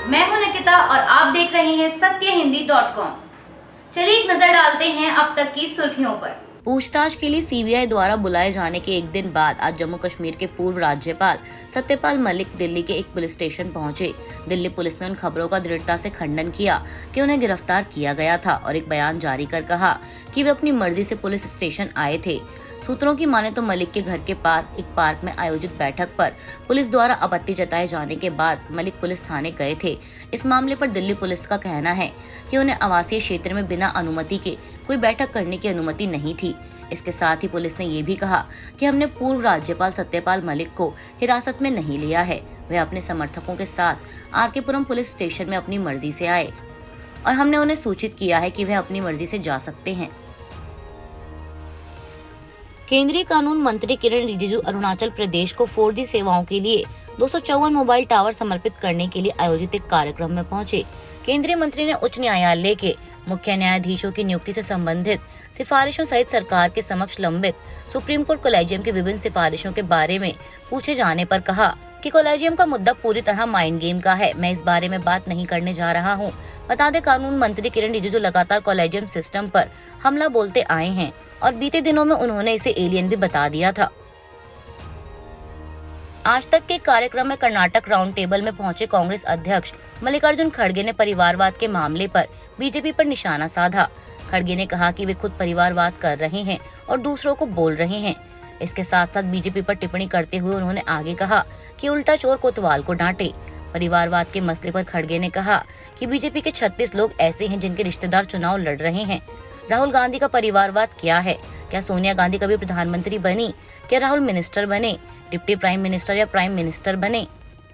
मैं हूं निकिता और आप देख रहे हैं सत्यहिंदी.com। चलिए एक नजर डालते हैं अब तक की सुर्खियों पर। पूछताछ के लिए सीबीआई द्वारा बुलाए जाने के एक दिन बाद आज जम्मू कश्मीर के पूर्व राज्यपाल सत्यपाल मलिक दिल्ली के एक पुलिस स्टेशन पहुंचे। दिल्ली पुलिस ने उन खबरों का दृढ़ता से खंडन किया कि उन्हें गिरफ्तार किया गया था और एक बयान जारी कर कहा कि वे अपनी मर्जी से पुलिस स्टेशन आए थे। सूत्रों की माने तो मलिक के घर के पास एक पार्क में आयोजित बैठक पर पुलिस द्वारा आपत्ति जताए जाने के बाद मलिक पुलिस थाने गए थे। इस मामले पर दिल्ली पुलिस का कहना है कि उन्हें आवासीय क्षेत्र में बिना अनुमति के कोई बैठक करने की अनुमति नहीं थी। इसके साथ ही पुलिस ने ये भी कहा कि हमने पूर्व राज्यपाल सत्यपाल मलिक को हिरासत में नहीं लिया है। वे अपने समर्थकों के साथ आरकेपुरम पुलिस स्टेशन में अपनी मर्जी से आए और हमने उन्हें सूचित किया है कि वे अपनी मर्जी से जा सकते हैं। केंद्रीय कानून मंत्री किरण रिजिजू अरुणाचल प्रदेश को 4G सेवाओं के लिए 254 मोबाइल टावर समर्पित करने के लिए आयोजित एक कार्यक्रम में पहुंचे। केंद्रीय मंत्री ने उच्च न्यायालय के मुख्य न्यायाधीशों की नियुक्ति से संबंधित सिफारिशों सहित सरकार के समक्ष लंबित सुप्रीम कोर्ट कॉलेजियम की विभिन्न सिफारिशों के बारे में पूछे जाने पर कहा कि कॉलेजियम का मुद्दा पूरी तरह माइंड गेम का है। मैं इस बारे में बात नहीं करने जा रहा हूं। बता दें, कानून मंत्री किरण रिजिजू लगातार कॉलेजियम सिस्टम पर हमला बोलते आए हैं और बीते दिनों में उन्होंने इसे एलियन भी बता दिया था। आज तक के कार्यक्रम में कर्नाटक राउंड टेबल में पहुंचे कांग्रेस अध्यक्ष मल्लिकार्जुन खड़गे ने परिवारवाद के मामले पर बीजेपी पर निशाना साधा। खड़गे ने कहा कि वे खुद परिवारवाद कर रहे हैं और दूसरों को बोल रहे हैं। इसके साथ साथ बीजेपी पर टिप्पणी करते हुए उन्होंने आगे कहा कि उल्टा चोर कोतवाल को डांटे। परिवारवाद के मसले पर खड़गे ने कहा कि बीजेपी के 36 लोग ऐसे हैं जिनके रिश्तेदार चुनाव लड़ रहे हैं। राहुल गांधी का परिवारवाद क्या है? क्या सोनिया गांधी कभी प्रधानमंत्री बनी? क्या राहुल मिनिस्टर बने, डिप्टी प्राइम मिनिस्टर या प्राइम मिनिस्टर बने?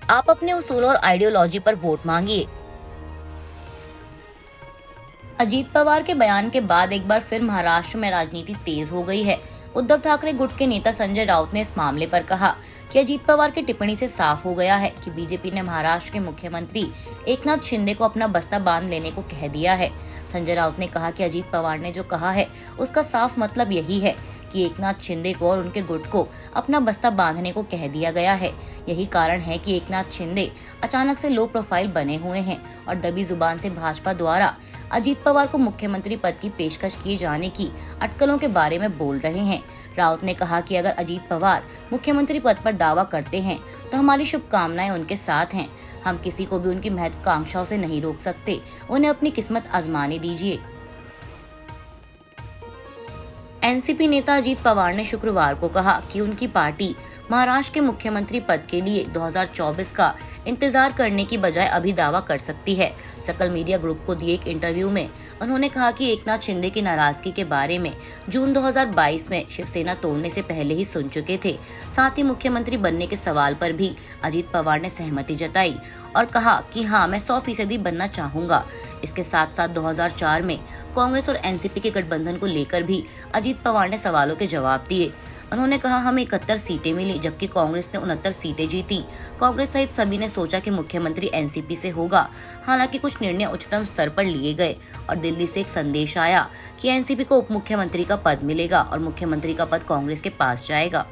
आप अपने उसूलों और आइडियोलॉजी पर वोट मांगिए। अजीत पवार के बयान के बाद एक बार फिर महाराष्ट्र में राजनीति तेज हो गई है। उद्धव ठाकरे गुट के नेता संजय राउत ने इस मामले पर कहा कि अजीत पवार की टिप्पणी से साफ हो गया है कि बीजेपी ने महाराष्ट्र के मुख्यमंत्री एकनाथ शिंदे को अपना बस्ता बांध लेने को कह दिया है। संजय राउत ने कहा कि अजीत पवार ने जो कहा है उसका साफ मतलब यही है कि एकनाथ शिंदे को और उनके गुट को अपना बस्ता बांधने को कह दिया गया है। यही कारण है कि एकनाथ शिंदे अचानक से लो प्रोफाइल बने हुए हैं और दबी जुबान से भाजपा द्वारा अजीत पवार को मुख्यमंत्री पद की पेशकश किए जाने की अटकलों के बारे में बोल रहे हैं। राउत ने कहा कि अगर अजीत पवार मुख्यमंत्री पद पर दावा करते हैं तो हमारी शुभकामनाएं उनके साथ हैं। हम किसी को भी उनकी महत्वाकांक्षाओं से नहीं रोक सकते। उन्हें अपनी किस्मत आजमाने दीजिए। एनसीपी नेता अजीत पवार ने शुक्रवार को कहा कि उनकी पार्टी महाराष्ट्र के मुख्यमंत्री पद के लिए 2024 का इंतजार करने की बजाय अभी दावा कर सकती है। सकल मीडिया ग्रुप को दिए एक इंटरव्यू में उन्होंने कहा कि एकनाथ शिंदे की नाराजगी के बारे में जून 2022 में शिवसेना तोड़ने से पहले ही सुन चुके थे। साथ ही मुख्यमंत्री बनने के सवाल पर भी अजीत पवार ने सहमति जताई और कहा कि हाँ, मैं 100% बनना चाहूंगा। इसके साथ साथ 2004 में कांग्रेस और एनसीपी के गठबंधन को लेकर भी अजीत पवार ने सवालों के जवाब दिए। उन्होंने कहा, हमें 71 सीटें मिली जबकि कांग्रेस ने 69 सीटें जीती। कांग्रेस सहित सभी ने सोचा कि मुख्यमंत्री एनसीपी से होगा। हालांकि कुछ निर्णय उच्चतम स्तर पर लिए गए और दिल्ली से एक संदेश आया कि एनसीपी को उप मुख्यमंत्री का पद मिलेगा और मुख्यमंत्री का पद कांग्रेस के पास जाएगा।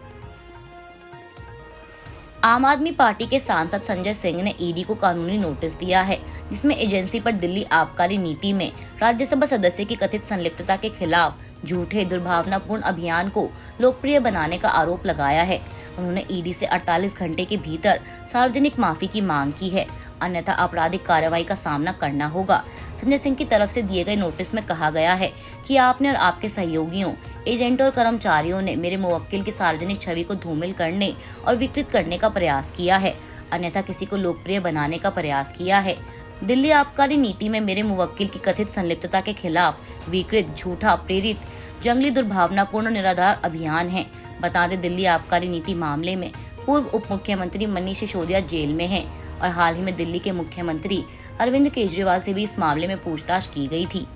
आम आदमी पार्टी के सांसद संजय सिंह ने ईडी को कानूनी नोटिस दिया है, जिसमें एजेंसी पर दिल्ली आबकारी नीति में राज्यसभा सदस्य की कथित संलिप्तता के खिलाफ झूठे दुर्भावनापूर्ण अभियान को लोकप्रिय बनाने का आरोप लगाया है। उन्होंने ईडी से 48 घंटे के भीतर सार्वजनिक माफी की मांग की है, अन्यथा आपराधिक कार्रवाई का सामना करना होगा। संजय सिंह की तरफ से दिए गए नोटिस में कहा गया है कि आपने और आपके सहयोगियों, एजेंटों और कर्मचारियों ने मेरे मुवक्किल की सार्वजनिक छवि को धूमिल करने और विकृत करने का प्रयास किया है, अन्यथा किसी को लोकप्रिय बनाने का प्रयास किया है। दिल्ली आबकारी नीति में मेरे मुवक्किल की कथित संलिप्तता के खिलाफ विकृत, झूठा, प्रेरित, जंगली, दुर्भावनापूर्ण निराधार अभियान है। बता दें, दिल्ली आबकारी नीति मामले में पूर्व उप मुख्यमंत्री मनीष सिसोदिया जेल में हैं और हाल ही में दिल्ली के मुख्यमंत्री अरविंद केजरीवाल से भी इस मामले में पूछताछ की गई थी।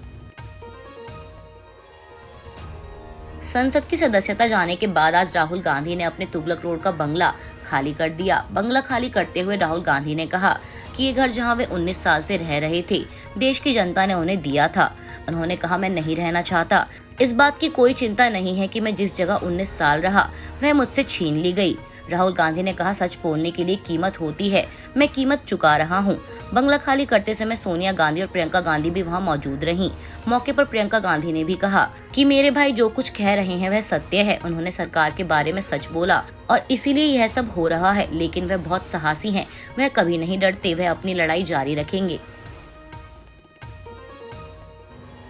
संसद की सदस्यता जाने के बाद आज राहुल गांधी ने अपने तुगलक रोड का बंगला खाली कर दिया। बंगला खाली करते हुए राहुल गांधी ने कहा कि ये घर जहां वे 19 साल से रह रहे थे, देश की जनता ने उन्हें दिया था। उन्होंने कहा, मैं नहीं रहना चाहता। इस बात की कोई चिंता नहीं है कि मैं जिस जगह 19 साल रहा वह मुझसे छीन ली गई। राहुल गांधी ने कहा, सच बोलने के लिए कीमत होती है, मैं कीमत चुका रहा हूँ। बंगला खाली करते समय सोनिया गांधी और प्रियंका गांधी भी वहां मौजूद रहीं। मौके पर प्रियंका गांधी ने भी कहा कि मेरे भाई जो कुछ कह रहे हैं वह सत्य है। उन्होंने सरकार के बारे में सच बोला और इसीलिए यह सब हो रहा है, लेकिन वह बहुत साहसी हैं, वह कभी नहीं डरते, वह अपनी लड़ाई जारी रखेंगे।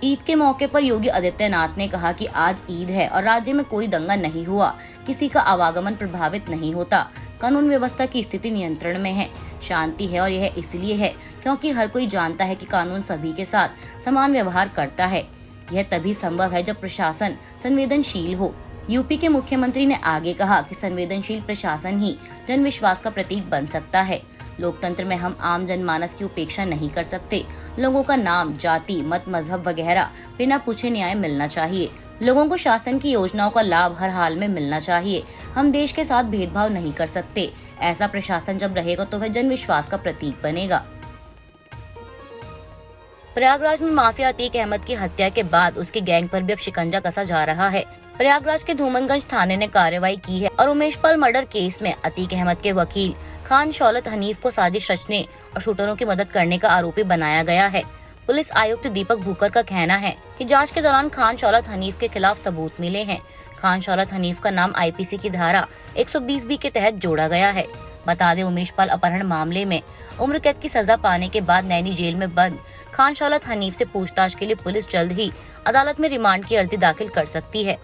ईद के मौके पर योगी आदित्यनाथ ने कहा कि आज ईद है और राज्य में कोई दंगा नहीं हुआ, किसी का आवागमन प्रभावित नहीं होता, कानून व्यवस्था की स्थिति नियंत्रण में है, शांति है और यह इसलिए है क्योंकि हर कोई जानता है कि कानून सभी के साथ समान व्यवहार करता है। यह तभी संभव है जब प्रशासन संवेदनशील हो। यूपी के मुख्यमंत्री ने आगे कहा कि संवेदनशील प्रशासन ही जन विश्वास का प्रतीक बन सकता है। लोकतंत्र में हम आम जनमानस की उपेक्षा नहीं कर सकते। लोगों का नाम, जाति, मत, मजहब वगैरह बिना पूछे न्याय मिलना चाहिए। लोगों को शासन की योजनाओं का लाभ हर हाल में मिलना चाहिए। हम देश के साथ भेदभाव नहीं कर सकते। ऐसा प्रशासन जब रहेगा तो वह जन विश्वास का प्रतीक बनेगा। प्रयागराज में माफिया अतीक अहमद की हत्या के बाद उसकी गैंग पर भी अब शिकंजा कसा जा रहा है। प्रयागराज के धूमनगंज थाने ने कार्रवाई की है और उमेश पाल मर्डर केस में अतीक अहमद के वकील खान शौकत हनीफ को साजिश रचने और शूटरों की मदद करने का आरोपी बनाया गया है। पुलिस आयुक्त दीपक भूकर का कहना है कि जांच के दौरान खान शौकत हनीफ के खिलाफ सबूत मिले हैं। खान शौकत हनीफ का नाम आईपीसी की धारा 120B के तहत जोड़ा गया है। बता दें, उमेश पाल अपहरण मामले में उम्र कैद की सजा पाने के बाद नैनी जेल में बंद खान शौकत हनीफ से पूछताछ के लिए पुलिस जल्द ही अदालत में रिमांड की अर्जी दाखिल कर सकती है।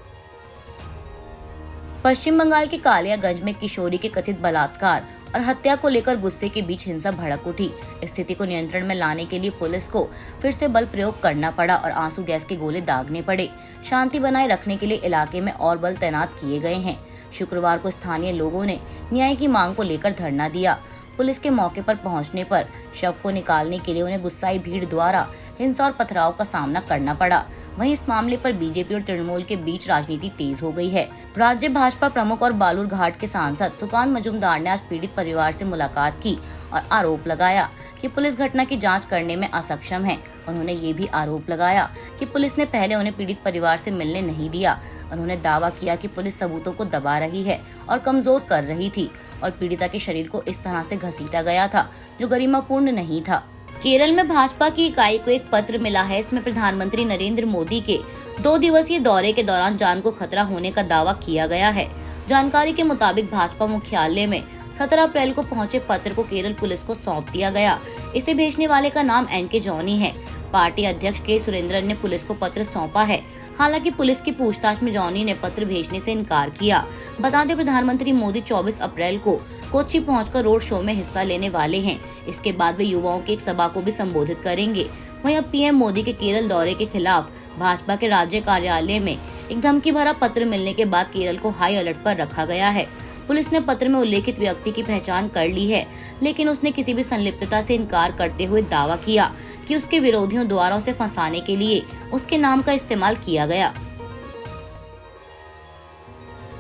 पश्चिम बंगाल के कालियागंज में किशोरी के कथित बलात्कार और हत्या को लेकर गुस्से के बीच हिंसा भड़क उठी। स्थिति को नियंत्रण में लाने के लिए पुलिस को फिर से बल प्रयोग करना पड़ा और आंसू गैस के गोले दागने पड़े। शांति बनाए रखने के लिए इलाके में और बल तैनात किए गए हैं। शुक्रवार को स्थानीय लोगों ने न्याय की मांग को लेकर धरना दिया। पुलिस के मौके पर पहुंचने पर शव को निकालने के लिए उन्हें गुस्साई भीड़ द्वारा हिंसा और पथराव का सामना करना पड़ा। वहीं इस मामले पर बीजेपी और तृणमूल के बीच राजनीति तेज हो गई है। राज्य भाजपा प्रमुख और बालूरघाट के सांसद सुकांत मजूमदार ने आज पीड़ित परिवार से मुलाकात की और आरोप लगाया कि पुलिस घटना की जांच करने में असक्षम है। उन्होंने ये भी आरोप लगाया कि पुलिस ने पहले उन्हें पीड़ित परिवार से मिलने नहीं दिया। उन्होंने दावा किया कि पुलिस सबूतों को दबा रही है और कमजोर कर रही थी और पीड़िता के शरीर को इस तरह से घसीटा गया था जो गरिमापूर्ण नहीं था। केरल में भाजपा की इकाई को एक पत्र मिला है। इसमें प्रधानमंत्री नरेंद्र मोदी के 2 दिवसीय दौरे के दौरान जान को खतरा होने का दावा किया गया है। जानकारी के मुताबिक भाजपा मुख्यालय में 17 अप्रैल को पहुंचे पत्र को केरल पुलिस को सौंप दिया गया। इसे भेजने वाले का नाम एनके जॉनी है। पार्टी अध्यक्ष के सुरेंद्रन ने पुलिस को पत्र सौंपा है। हालांकि पुलिस की पूछताछ में जॉनी ने पत्र भेजने से इनकार किया। बता दें, प्रधानमंत्री मोदी 24 अप्रैल को कोच्चि पहुंचकर रोड शो में हिस्सा लेने वाले हैं। इसके बाद वे युवाओं की एक सभा को भी संबोधित करेंगे। वहीं अब पीएम मोदी के केरल दौरे के खिलाफ भाजपा के राज्य कार्यालय में एक धमकी भरा पत्र मिलने के बाद केरल को हाई अलर्ट पर रखा गया है। पुलिस ने पत्र में उल्लेखित व्यक्ति की पहचान कर ली है, लेकिन उसने किसी भी संलिप्तता से इनकार करते हुए दावा किया कि उसके विरोधियों द्वारा उसे फंसाने के लिए उसके नाम का इस्तेमाल किया गया।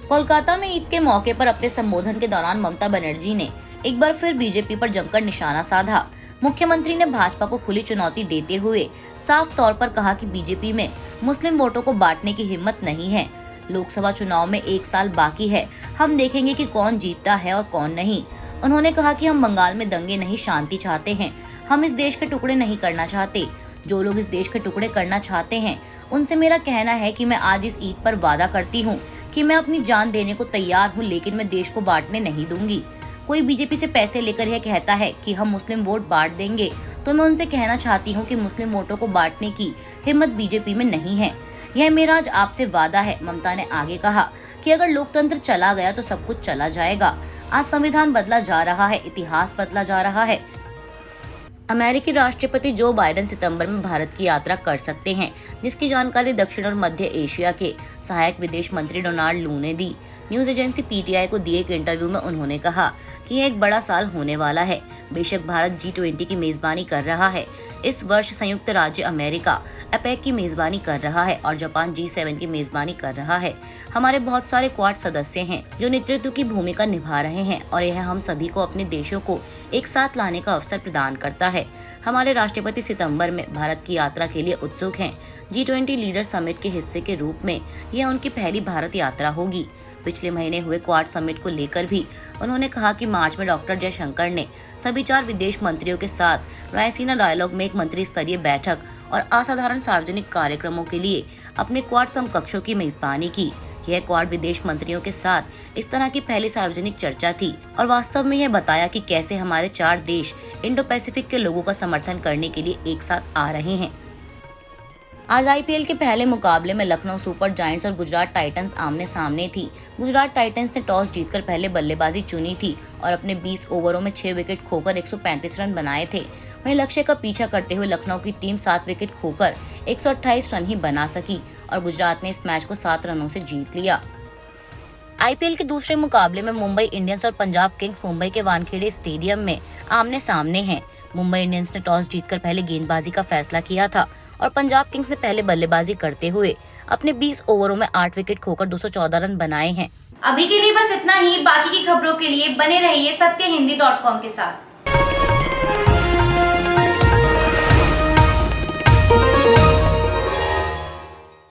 कोलकाता में ईद के मौके पर अपने संबोधन के दौरान ममता बनर्जी ने एक बार फिर बीजेपी पर जमकर निशाना साधा। मुख्यमंत्री ने भाजपा को खुली चुनौती देते हुए साफ तौर पर कहा कि बीजेपी में मुस्लिम वोटों को बांटने की हिम्मत नहीं है। लोकसभा चुनाव में 1 साल बाकी है, हम देखेंगे कि कौन जीतता है और कौन नहीं। उन्होंने कहा कि हम बंगाल में दंगे नहीं, शांति चाहते हैं। हम इस देश के टुकड़े नहीं करना चाहते। जो लोग इस देश के टुकड़े करना चाहते हैं उनसे मेरा कहना है कि मैं आज इस ईद पर वादा करती हूँ कि मैं अपनी जान देने को तैयार हूँ, लेकिन मैं देश को बांटने नहीं दूंगी। कोई बीजेपी से पैसे लेकर यह कहता है कि हम मुस्लिम वोट बांट देंगे, तो मैं उनसे कहना चाहती हूँ कि मुस्लिम वोटों को बांटने की हिम्मत बीजेपी में नहीं है। यह मेरा आज आपसे वादा है। ममता ने आगे कहा कि अगर लोकतंत्र चला गया तो सब कुछ चला जाएगा। आज संविधान बदला जा रहा है, इतिहास बदला जा रहा है। अमेरिकी राष्ट्रपति जो बाइडेन सितंबर में भारत की यात्रा कर सकते हैं, जिसकी जानकारी दक्षिण और मध्य एशिया के सहायक विदेश मंत्री डोनाल्ड लू ने दी। न्यूज एजेंसी पीटीआई को दिए एक इंटरव्यू में उन्होंने कहा कि यह एक बड़ा साल होने वाला है। बेशक भारत G20 की मेजबानी कर रहा है। इस वर्ष संयुक्त राज्य अमेरिका एपेक की मेजबानी कर रहा है और जापान G7 की मेजबानी कर रहा है। हमारे बहुत सारे क्वाड सदस्य हैं जो नेतृत्व की भूमिका निभा रहे हैं और यह हम सभी को अपने देशों को एक साथ लाने का अवसर प्रदान करता है। हमारे राष्ट्रपति सितंबर में भारत की यात्रा के लिए उत्सुक हैं। G20 लीडर समिट के हिस्से के रूप में यह उनकी पहली भारत यात्रा होगी। पिछले महीने हुए क्वाड समिट को लेकर भी उन्होंने कहा कि मार्च में डॉक्टर जयशंकर ने सभी 4 विदेश मंत्रियों के साथ रायसीना डायलॉग में एक मंत्री स्तरीय बैठक और असाधारण सार्वजनिक कार्यक्रमों के लिए अपने क्वाड समकक्षों की मेजबानी की। यह क्वाड विदेश मंत्रियों के साथ इस तरह की पहली सार्वजनिक चर्चा थी और वास्तव में यह बताया कि कैसे हमारे 4 देश इंडो पैसिफिक के लोगों का समर्थन करने के लिए एक साथ आ रहे हैं। आज आईपीएल के पहले मुकाबले में लखनऊ सुपर जायंट्स और गुजरात टाइटंस आमने सामने थी। गुजरात टाइटंस ने टॉस जीतकर पहले बल्लेबाजी चुनी थी और अपने 20 ओवरों में 6 विकेट खोकर 135 रन बनाए थे। वहीं लक्ष्य का पीछा करते हुए लखनऊ की टीम 7 विकेट खोकर 128 रन ही बना सकी और गुजरात ने इस मैच को 7 रनों से जीत लिया। आईपीएल के दूसरे मुकाबले में मुंबई इंडियंस और पंजाब किंग्स मुंबई के वानखेड़े स्टेडियम में आमने सामने हैं। मुंबई इंडियंस ने टॉस जीतकर पहले गेंदबाजी का फैसला किया था और पंजाब किंग्स ने पहले बल्लेबाजी करते हुए अपने 20 ओवरों में 8 विकेट खोकर 214 रन बनाए हैं। अभी के लिए बस इतना ही। बाकी की खबरों के लिए बने रहिए सत्यहिंदी.com के साथ।